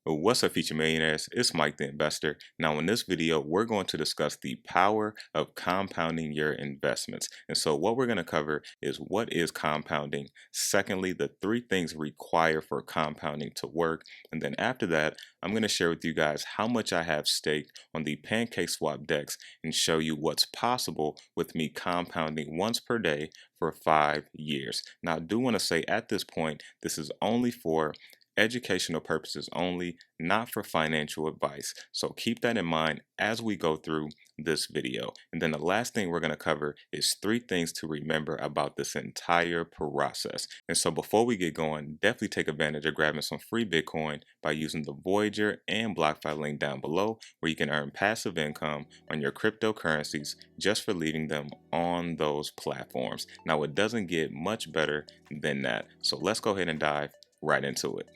What's up, future millionaires? It's Mike the Investor. Now, in this video, we're going to discuss the power of compounding your investments. And so, what we're going to cover is what is compounding. Secondly, the three things required for compounding to work. And then after that, I'm going to share with you guys how much I have staked on the PancakeSwap DEX and show you what's possible with me compounding once per day for 5 years. Now, I do want to say at this point, this is only for educational purposes only, not for financial advice. So keep that in mind as we go through this video. And then the last thing we're going to cover is 3 things to remember about this entire process. And so before we get going, definitely take advantage of grabbing some free Bitcoin by using the Voyager and BlockFi link down below, where you can earn passive income on your cryptocurrencies just for leaving them on those platforms. Now, it doesn't get much better than that. So let's go ahead and dive right into it.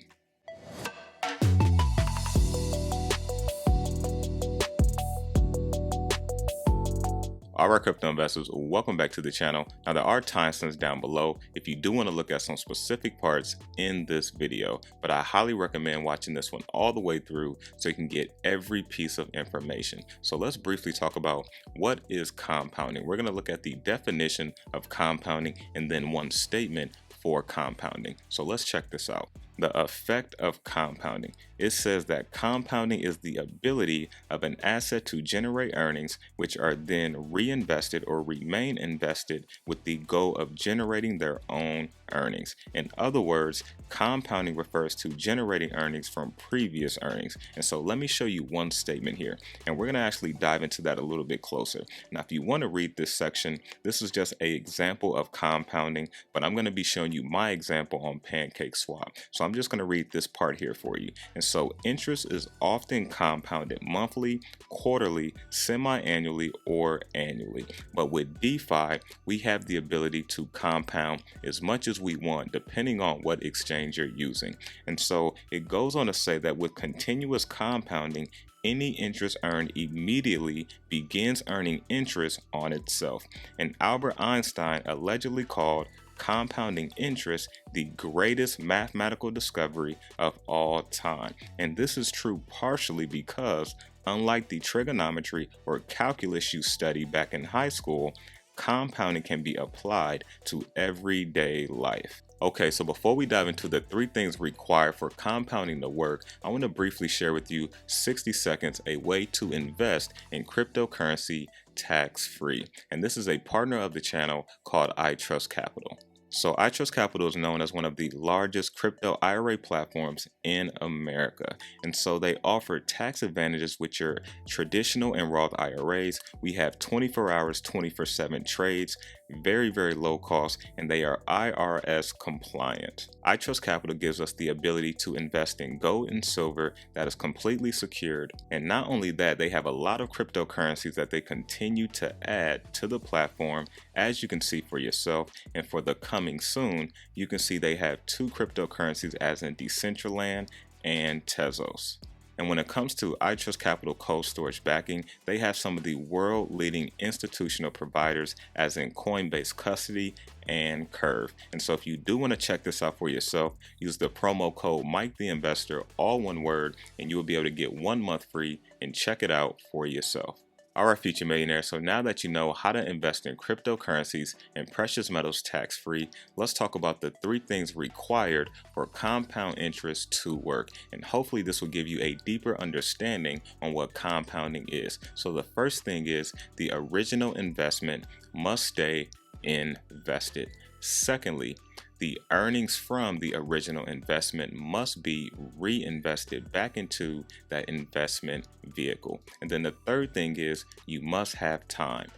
All right, crypto investors, welcome back to the channel. Now, there are timestamps down below if you do want to look at some specific parts in this video, but I highly recommend watching this one all the way through so you can get every piece of information. So let's briefly talk about what is compounding. We're going to look at the definition of compounding and then one statement for compounding. So let's check this out. The effect of compounding. It says that compounding is the ability of an asset to generate earnings, which are then reinvested or remain invested with the goal of generating their own earnings. In other words, compounding refers to generating earnings from previous earnings. And so let me show you one statement here, and we're going to actually dive into that a little bit closer. Now, if you want to read this section, this is just an example of compounding, but I'm going to be showing you my example on PancakeSwap. So I'm just going to read this part here for you. And so interest is often compounded monthly, quarterly, semi-annually, or annually. But with DeFi, we have the ability to compound as much as we want depending on what exchange you're using. And so it goes on to say that with continuous compounding, any interest earned immediately begins earning interest on itself. And Albert Einstein allegedly called compounding interest the greatest mathematical discovery of all time. And this is true partially because, unlike the trigonometry or calculus you studied back in high school, compounding can be applied to everyday life. Okay, so before we dive into the 3 things required for compounding to work, I want to briefly share with you 60 seconds a way to invest in cryptocurrency tax-free. And this is a partner of the channel called 𝗖𝗧𝗏𝗏𝗧𝗏. So 𝗖𝗧𝗏𝗏𝗏𝗏 is known as one of the largest crypto IRA platforms in America. And so they offer tax advantages with your traditional and Roth IRAs. We have 24 hours, 24/7 trades, very, very low cost, and they are IRS compliant. 𝗖𝗧𝗏𝗏𝗏𝗏 gives us the ability to invest in gold and silver that is completely secured. And not only that, they have a lot of cryptocurrencies that they continue to add to the platform, as you can see for yourself. And for the coming soon, you can see they have 2 cryptocurrencies, as in Decentraland and Tezos. And when it comes to 𝗖𝗧𝗏𝗏𝗏𝗏 cold storage backing, they have some of the world leading institutional providers, as in Coinbase Custody and Curve. And so if you do want to check this out for yourself, use the promo code Mike the Investor, all one word, and you will be able to get 1 month free and check it out for yourself. All right, future millionaires, so now that you know how to invest in cryptocurrencies and precious metals tax-free, let's talk about the 3 things required for compound interest to work. And hopefully this will give you a deeper understanding on what compounding is. So the first thing is the original investment must stay invested. Secondly, the earnings from the original investment must be reinvested back into that investment vehicle. And then the third thing is you must have time,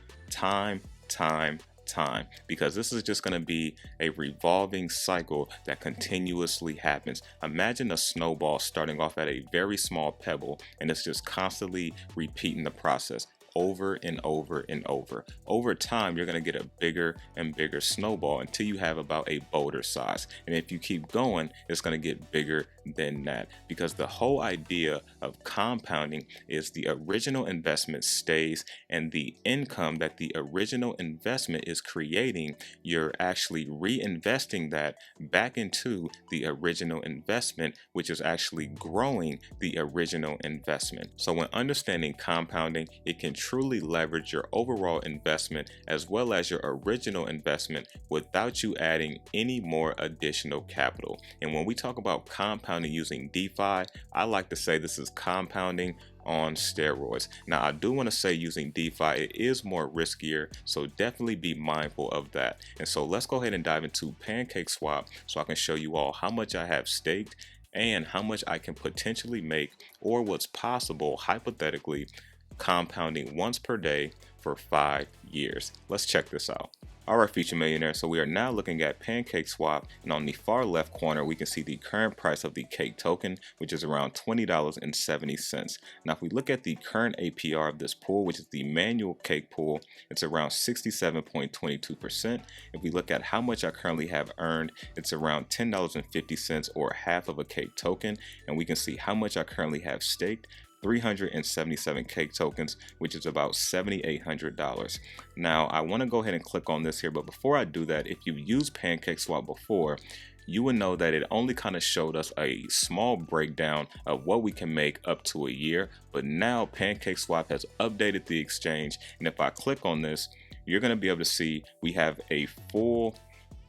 because this is just going to be a revolving cycle that continuously happens. Imagine a snowball starting off at a very small pebble, and it's just constantly repeating the process over and over and over. Over time, you're going to get a bigger and bigger snowball until you have about a boulder size. And if you keep going, it's going to get bigger than that, because the whole idea of compounding is the original investment stays, and the income that the original investment is creating, you're actually reinvesting that back into the original investment, which is actually growing the original investment. So when understanding compounding, it can truly leverage your overall investment as well as your original investment without you adding any more additional capital. And when we talk about compounding using DeFi, I like to say this is compounding on steroids. Now, I do want to say using DeFi, it is more riskier, so definitely be mindful of that. And so let's go ahead and dive into PancakeSwap so I can show you all how much I have staked and how much I can potentially make, or what's possible hypothetically, compounding once per day for 5 years. Let's check this out. Alright, Future Millionaire, so we are now looking at PancakeSwap, and on the far left corner we can see the current price of the Cake token, which is around $20.70. Now if we look at the current APR of this pool, which is the manual Cake pool, it's around 67.22%. If we look at how much I currently have earned, it's around $10.50 or half of a Cake token, and we can see how much I currently have staked. 377 Cake tokens, which is about $7,800. Now I want to go ahead and click on this here, but before I do that, if you've used PancakeSwap before, you would know that it only kind of showed us a small breakdown of what we can make up to a year, but now PancakeSwap has updated the exchange, and if I click on this, you're going to be able to see we have a full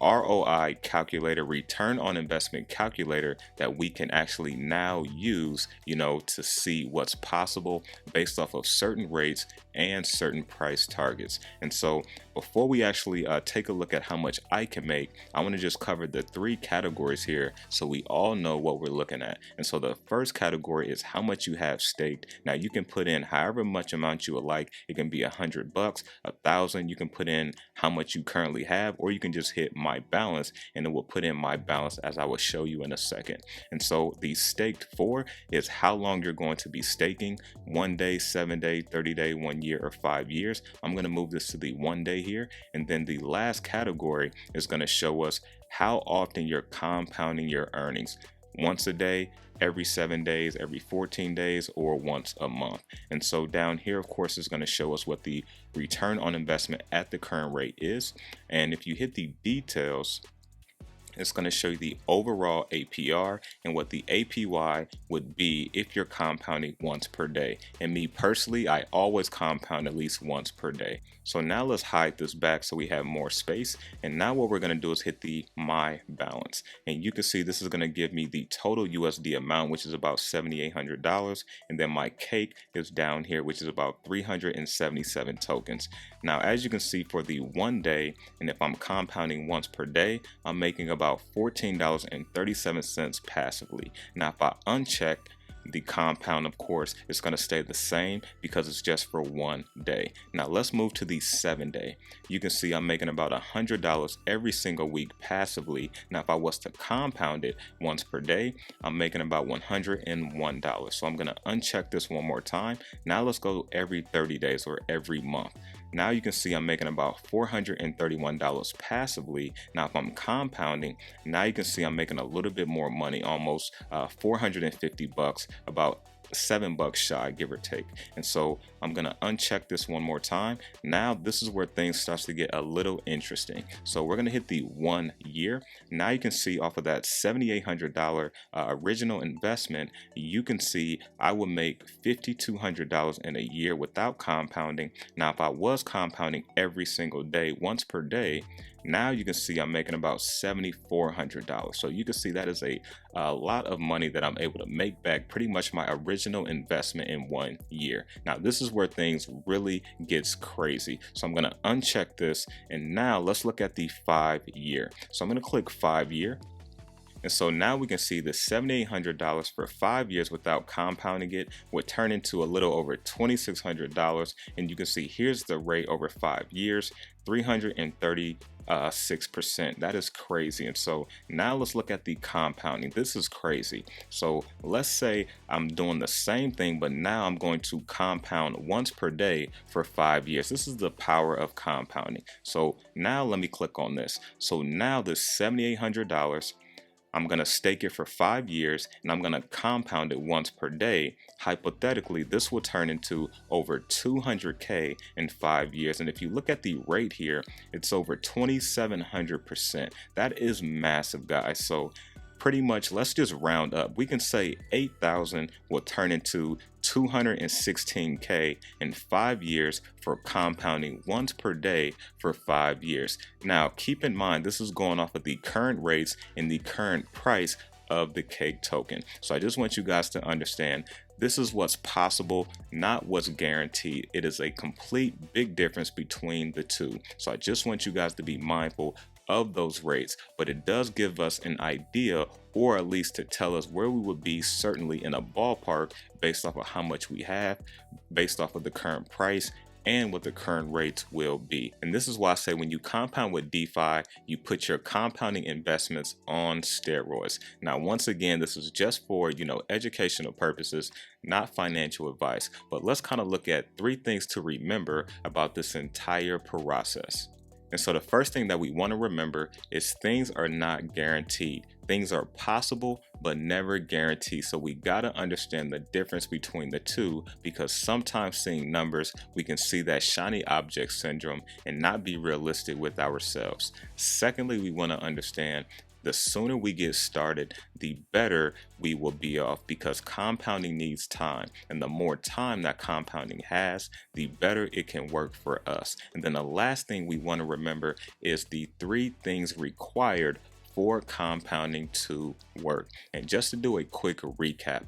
ROI calculator, return on investment calculator, that we can actually now use, to see what's possible based off of certain rates and certain price targets. And so before we actually take a look at how much I can make, I want to just cover the 3 categories here so we all know what we're looking at. And so the first category is how much you have staked. Now you can put in however much amount you would like. It can be $100, $1,000. You can put in how much you currently have, or you can just hit my balance and it will put in my balance, as I will show you in a second. And so the staked for is how long you're going to be staking: 1 day, 7 day, 30 day, 1 year, or 5 years. I'm going to move this to the 1 day here, and then the last category is going to show us how often you're compounding your earnings: once a day, every 7 days, every 14 days, or once a month. And so down here, of course, is going to show us what the return on investment at the current rate is. And if you hit the details, it's going to show you the overall APR and what the APY would be if you're compounding once per day. And me personally, I always compound at least once per day. So now let's hide this back so we have more space. And now what we're going to do is hit the my balance. And you can see this is going to give me the total USD amount, which is about $7,800. And then my cake is down here, which is about 377 tokens. Now, as you can see, for the 1 day, and if I'm compounding once per day, I'm making about $14.37 passively. Now, if I uncheck the compound, of course, it's going to stay the same because it's just for 1 day. Now let's move to the 7 day. You can see I'm making about $100 every single week passively. Now if I was to compound it once per day, I'm making about $101. So I'm going to uncheck this one more time. Now let's go every 30 days or every month. Now you can see I'm making about $431 passively. Now if I'm compounding, now you can see I'm making a little bit more money, almost $450, about $7 shy, give or take. And so I'm gonna uncheck this one more time. Now this is where things starts to get a little interesting. So we're gonna hit the 1 year. Now you can see off of that $7,800 original investment, you can see I would make $5,200 in a year without compounding. Now if I was compounding every single day, once per day, now you can see I'm making about $7,400. So you can see that is a lot of money that I'm able to make back, pretty much my original investment in 1 year. Now this is where things really gets crazy. So I'm going to uncheck this, and now let's look at the 5 year. So I'm going to click 5 year. And so now we can see the $7,800 for 5 years without compounding it would turn into a little over $2,600. And you can see here's the rate over 5 years, 330 6%. That is crazy. And so now let's look at the compounding. This is crazy. So let's say I'm doing the same thing, but now I'm going to compound once per day for 5 years. This is the power of compounding. So now let me click on this. So now this $7,800, I'm going to stake it for 5 years and I'm going to compound it once per day. Hypothetically, this will turn into over 200K in 5 years. And if you look at the rate here, it's over 2,700%. That is massive, guys. So pretty much, let's just round up. We can say 8,000 will turn into 216K in 5 years for compounding once per day for 5 years. Now, keep in mind, this is going off of the current rates and the current price of the Cake token. So I just want you guys to understand, this is what's possible, not what's guaranteed. It is a complete big difference between the two. So I just want you guys to be mindful of those rates, but it does give us an idea, or at least to tell us where we would be certainly in a ballpark based off of how much we have, based off of the current price, and what the current rates will be. And this is why I say when you compound with DeFi, you put your compounding investments on steroids. Now, once again, this is just for, educational purposes, not financial advice. But let's kind of look at 3 things to remember about this entire process. And so the first thing that we want to remember is things are not guaranteed. Things are possible, but never guaranteed. So we got to understand the difference between the two, because sometimes seeing numbers, we can see that shiny object syndrome and not be realistic with ourselves. Secondly, we want to understand the sooner we get started, the better we will be off, because compounding needs time. And the more time that compounding has, the better it can work for us. And then the last thing we want to remember is the 3 things required for compounding to work. And just to do a quick recap,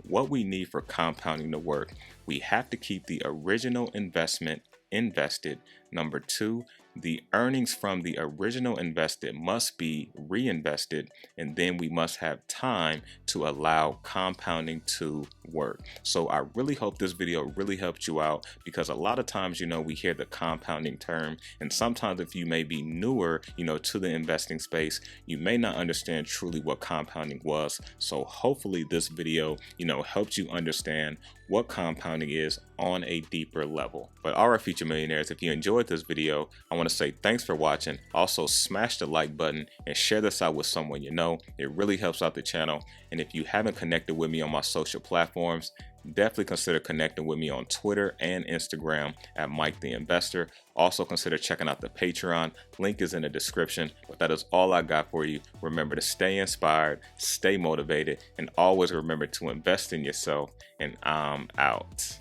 what we need for compounding to work, we have to keep the original investment invested. Number 2, the earnings from the original invested must be reinvested, and then we must have time to allow compounding to work. So I really hope this video really helped you out, because a lot of times, we hear the compounding term, and sometimes if you may be newer, to the investing space, you may not understand truly what compounding was. So hopefully this video, helped you understand what compounding is on a deeper level. But all right, future millionaires, if you enjoyed this video, I want to say thanks for watching. Also, smash the like button and share this out with someone you know. It really helps out the channel. And if you haven't connected with me on my social platforms, definitely consider connecting with me on Twitter and Instagram at Mike the Investor. Also consider checking out the Patreon. Link is in the description. But that is all I got for you. Remember to stay inspired, stay motivated, and always remember to invest in yourself. And I'm out.